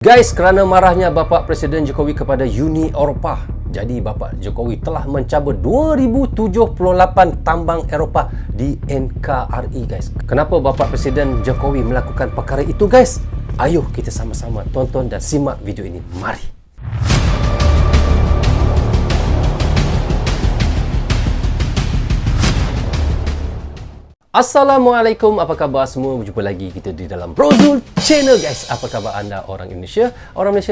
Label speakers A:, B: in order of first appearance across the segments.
A: Guys, kerana marahnya Bapak Presiden Jokowi kepada Uni Eropah, jadi Bapak Jokowi telah mencabut 2078 tambang Eropah di NKRI, guys. Kenapa Bapak Presiden Jokowi melakukan perkara itu, guys? Ayuh kita sama-sama tonton dan simak video ini. Mari. Assalamualaikum, apa khabar semua? Berjumpa lagi kita di dalam Brozul Channel, guys. Apa khabar anda orang Indonesia,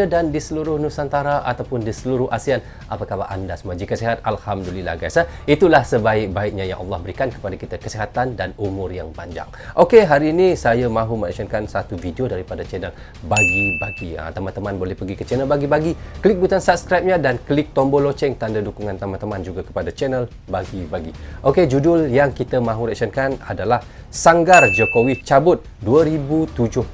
A: dan di seluruh Nusantara ataupun di seluruh ASEAN? Apa khabar anda semua? Jika sihat, Alhamdulillah, guys. Itulah sebaik-baiknya yang Allah berikan kepada kita, kesihatan dan umur yang panjang. Okey, hari ini saya mahu menyaksikan satu video daripada channel Bagi-Bagi. Teman-teman boleh pergi ke channel Bagi-Bagi, klik butang subscribe-nya dan klik tombol loceng tanda dukungan teman-teman juga kepada channel Bagi-Bagi. Okey, judul yang kita mahu reaksikan adalah Sanggar Jokowi cabut 2078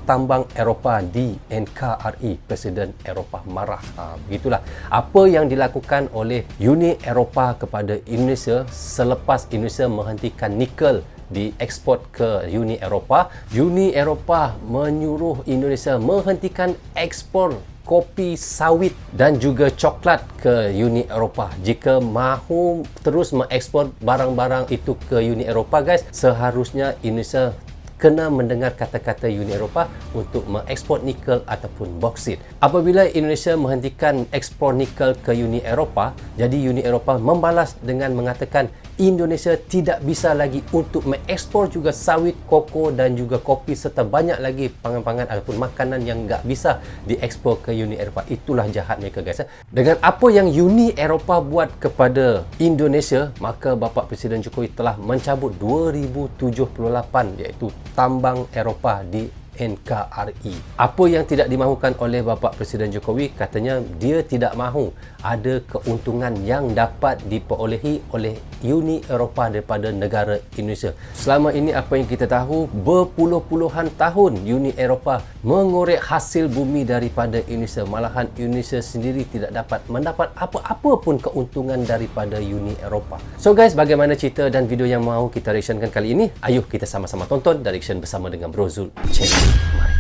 A: tambang Eropah di NKRI. Presiden Eropah marah. Begitulah apa yang dilakukan oleh Uni Eropah kepada Indonesia selepas Indonesia menghentikan nikel diekspor ke Uni Eropah. Uni Eropah menyuruh Indonesia menghentikan ekspor kopi sawit dan juga coklat ke Uni Eropah. Jika mahu terus mengekspor barang-barang itu ke Uni Eropah, guys, seharusnya Indonesia kena mendengar kata-kata Uni Eropah untuk mengekspor nikel ataupun boksit. Apabila Indonesia menghentikan ekspor nikel ke Uni Eropah, jadi Uni Eropah membalas dengan mengatakan Indonesia tidak bisa lagi untuk mengekspor juga sawit, koko dan juga kopi serta banyak lagi pangan-pangan ataupun makanan yang nggak bisa diekspor ke Uni Eropah. Itulah jahat mereka, guys. Dengan apa yang Uni Eropah buat kepada Indonesia, maka Bapak Presiden Jokowi telah mencabut 2078 iaitu tambang Eropah di NKRI. Apa yang tidak dimahukan oleh Bapak Presiden Jokowi, katanya dia tidak mahu ada keuntungan yang dapat diperolehi oleh Uni Eropah daripada negara Indonesia. Selama ini apa yang kita tahu, berpuluh-puluhan tahun Uni Eropah mengorek hasil bumi daripada Indonesia. Malahan Indonesia sendiri tidak dapat mendapat apa-apa pun keuntungan daripada Uni Eropah. So guys, bagaimana cerita dan video yang mahu kita reactionkan kali ini? Ayuh kita sama-sama tonton dan reaction bersama dengan Brozul Channel. Mari.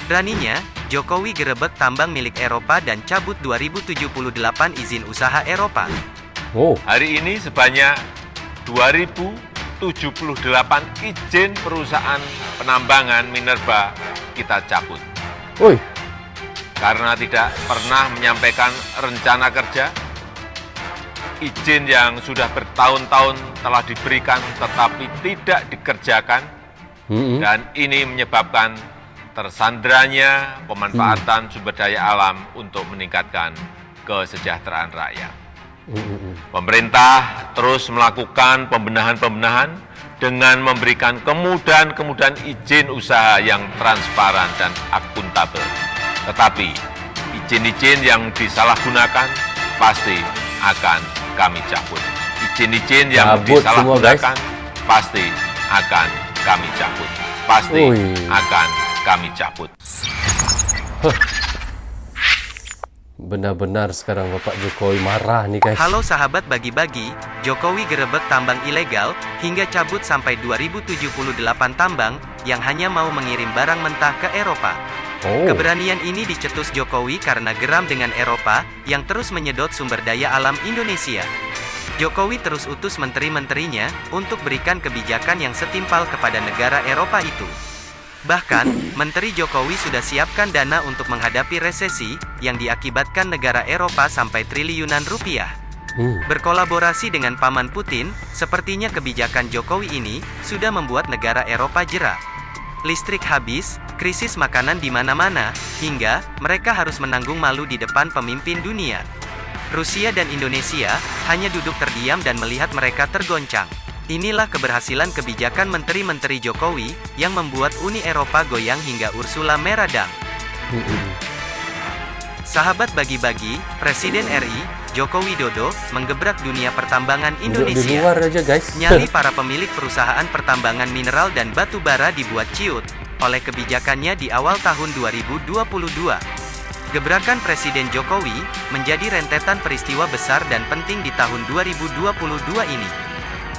B: Beraninya, Jokowi gerebek tambang milik Eropah dan cabut 2078 izin usaha Eropah.
C: Hari ini sebanyak 2078 izin perusahaan penambangan minerba kita cabut. Karena tidak pernah menyampaikan rencana kerja, izin yang sudah bertahun-tahun telah diberikan tetapi tidak dikerjakan, dan ini menyebabkan tersandranya pemanfaatan sumber daya alam untuk meningkatkan kesejahteraan rakyat. Pemerintah terus melakukan pembenahan-pembenahan dengan memberikan kemudahan-kemudahan izin usaha yang transparan dan akuntabel. Tetapi izin-izin yang disalahgunakan pasti akan kami cabut. Izin-izin yang disalahgunakan pasti akan kami cabut. Pasti akan kami cabut.
A: Benar-benar sekarang Bapak Jokowi marah nih, guys.
B: Halo sahabat Bagi-Bagi, Jokowi gerebek tambang ilegal hingga cabut sampai 2078 tambang yang hanya mau mengirim barang mentah ke Eropah. Keberanian ini dicetus Jokowi karena geram dengan Eropah yang terus menyedot sumber daya alam Indonesia. Jokowi terus utus menteri-menterinya untuk berikan kebijakan yang setimpal kepada negara Eropah itu. Bahkan, Menteri Jokowi sudah siapkan dana untuk menghadapi resesi yang diakibatkan negara Eropah sampai triliunan rupiah. Berkolaborasi dengan Paman Putin, sepertinya kebijakan Jokowi ini sudah membuat negara Eropah jera. Listrik habis, krisis makanan di mana-mana, hingga mereka harus menanggung malu di depan pemimpin dunia. Rusia dan Indonesia hanya duduk terdiam dan melihat mereka tergoncang. Inilah keberhasilan kebijakan menteri-menteri Jokowi yang membuat Uni Eropah goyang hingga Ursula meradang. Sahabat Bagi-Bagi, Presiden RI, Joko Widodo, menggebrak dunia pertambangan Indonesia.
A: Di luar aja, guys.
B: Nyali para pemilik perusahaan pertambangan mineral dan batu bara dibuat ciut oleh kebijakannya di awal tahun 2022. Gebrakan Presiden Jokowi menjadi rentetan peristiwa besar dan penting di tahun 2022 ini.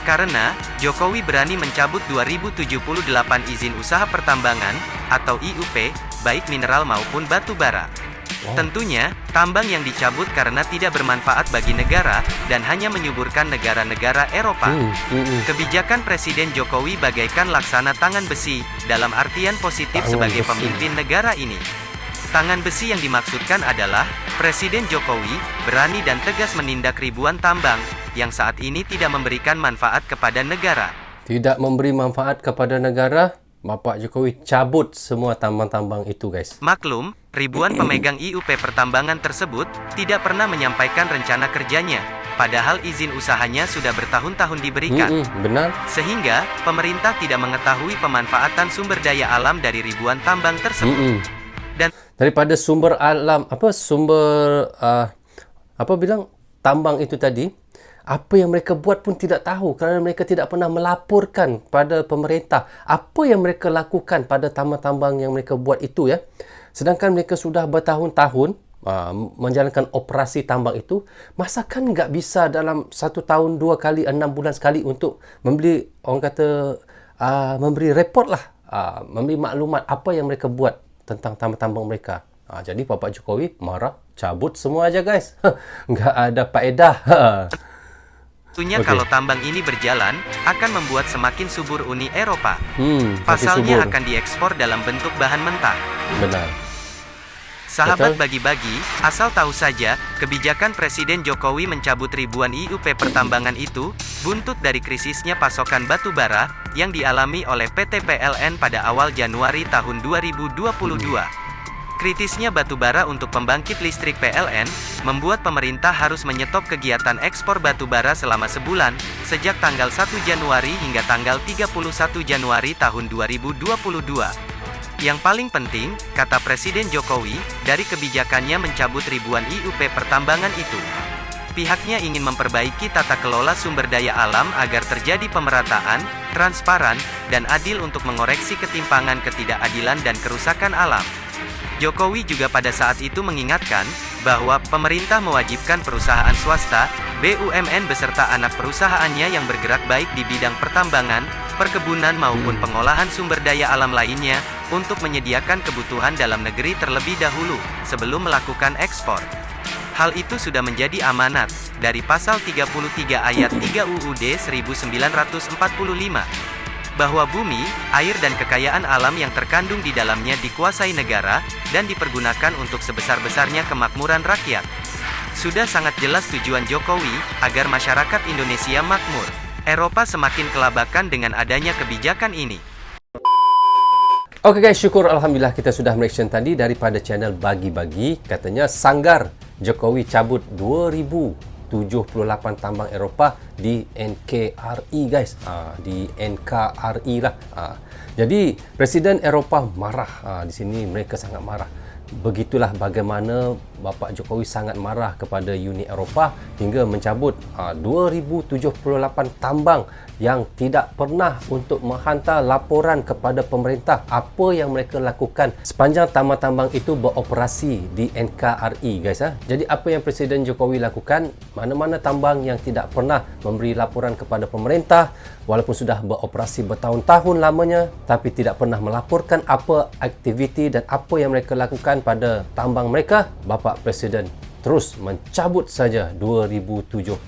B: Karena, Jokowi berani mencabut 2078 izin usaha pertambangan, atau IUP, baik mineral maupun batu bara. Tentunya, tambang yang dicabut karena tidak bermanfaat bagi negara, dan hanya menyuburkan negara-negara Eropa. Kebijakan Presiden Jokowi bagaikan laksana tangan besi, dalam artian positif sebagai pemimpin negara ini. Tangan besi yang dimaksudkan adalah, Presiden Jokowi berani dan tegas menindak ribuan tambang, yang saat ini tidak memberikan manfaat kepada negara.
A: Tidak memberi manfaat kepada negara, Bapak Jokowi cabut semua tambang-tambang itu, guys.
B: Maklum, ribuan pemegang IUP pertambangan tersebut tidak pernah menyampaikan rencana kerjanya, padahal izin usahanya sudah bertahun-tahun diberikan.
A: Benar.
B: Sehingga, pemerintah tidak mengetahui pemanfaatan sumber daya alam dari ribuan tambang tersebut. Dan
A: Daripada sumber alam, tambang itu tadi, apa yang mereka buat pun tidak tahu kerana mereka tidak pernah melaporkan pada pemerintah apa yang mereka lakukan pada tambang-tambang yang mereka buat itu, ya. Sedangkan mereka sudah bertahun-tahun menjalankan operasi tambang itu, masakan nggak bisa dalam 1 tahun 2 kali 6 bulan sekali untuk memberi, orang kata, memberi report lah, memberi maklumat apa yang mereka buat tentang tambang-tambang mereka. Jadi Bapak Jokowi marah, cabut semua aja, guys. Nggak ada faedah.
B: tentunya kalau tambang ini berjalan, akan membuat semakin subur Uni Eropa.
A: subur.
B: Pasalnya akan diekspor dalam bentuk bahan mentah.
A: Benar.
B: Sahabat
A: Betul.
B: bagi-bagi, asal tahu saja, kebijakan Presiden Jokowi mencabut ribuan IUP pertambangan itu, buntut dari krisisnya pasokan batu bara, yang dialami oleh PT PLN pada awal Januari tahun 2022. Kritisnya batu bara untuk pembangkit listrik PLN, membuat pemerintah harus menyetop kegiatan ekspor batu bara selama sebulan, sejak tanggal 1 Januari hingga tanggal 31 Januari tahun 2022. Yang paling penting, kata Presiden Jokowi, dari kebijakannya mencabut ribuan IUP pertambangan itu, pihaknya ingin memperbaiki tata kelola sumber daya alam agar terjadi pemerataan, transparan, dan adil untuk mengoreksi ketimpangan ketidakadilan dan kerusakan alam. Jokowi juga pada saat itu mengingatkan bahwa pemerintah mewajibkan perusahaan swasta, BUMN beserta anak perusahaannya yang bergerak baik di bidang pertambangan, perkebunan maupun pengolahan sumber daya alam lainnya, untuk menyediakan kebutuhan dalam negeri terlebih dahulu, sebelum melakukan ekspor. Hal itu sudah menjadi amanat, dari pasal 33 ayat 3 UUD 1945. Bahwa bumi, air dan kekayaan alam yang terkandung di dalamnya dikuasai negara, dan dipergunakan untuk sebesar-besarnya kemakmuran rakyat. Sudah sangat jelas tujuan Jokowi, agar masyarakat Indonesia makmur. Eropa semakin kelabakan dengan adanya kebijakan ini.
A: Oke guys, syukur Alhamdulillah kita sudah mereaction tadi daripada channel Bagi-Bagi. Katanya sanggar Jokowi cabut 2078 tambang Eropah di NKRI, guys. Di NKRI lah. Jadi Presiden Eropah marah. Di sini mereka sangat marah. Begitulah bagaimana Bapak Jokowi sangat marah kepada Uni Eropah hingga mencabut 2078 tambang yang tidak pernah untuk menghantar laporan kepada pemerintah apa yang mereka lakukan sepanjang tambang-tambang itu beroperasi di NKRI, guys. Jadi apa yang Presiden Jokowi lakukan, mana-mana tambang yang tidak pernah memberi laporan kepada pemerintah walaupun sudah beroperasi bertahun-tahun lamanya tapi tidak pernah melaporkan apa aktiviti dan apa yang mereka lakukan pada tambang mereka, Bapak Presiden terus mencabut saja 2078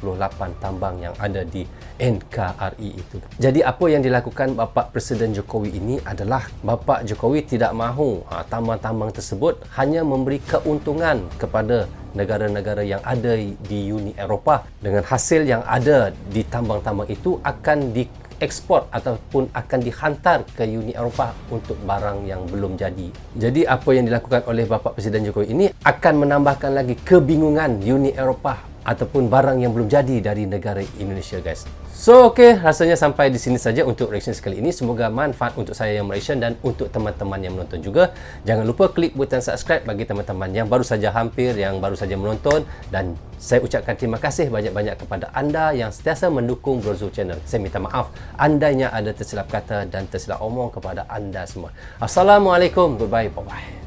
A: tambang yang ada di NKRI itu. Jadi apa yang dilakukan Bapak Presiden Jokowi ini adalah Bapak Jokowi tidak mahu tambang-tambang tersebut hanya memberi keuntungan kepada negara-negara yang ada di Uni Eropah, dengan hasil yang ada di tambang-tambang itu akan diekspor ataupun akan dihantar ke Uni Eropah untuk barang yang belum jadi. Jadi apa yang dilakukan oleh Bapak Presiden Jokowi ini akan menambahkan lagi kebingungan Uni Eropah ataupun barang yang belum jadi dari negara Indonesia, guys. So, rasanya sampai di sini saja untuk reaction sekali ini. Semoga manfaat untuk saya yang mereaction dan untuk teman-teman yang menonton juga. Jangan lupa klik butang subscribe bagi teman-teman yang baru saja yang baru saja menonton, dan saya ucapkan terima kasih banyak-banyak kepada anda yang sentiasa mendukung Brozul Channel. Saya minta maaf andainya ada tersilap kata dan tersilap omong kepada anda semua. Assalamualaikum, goodbye, bye-bye.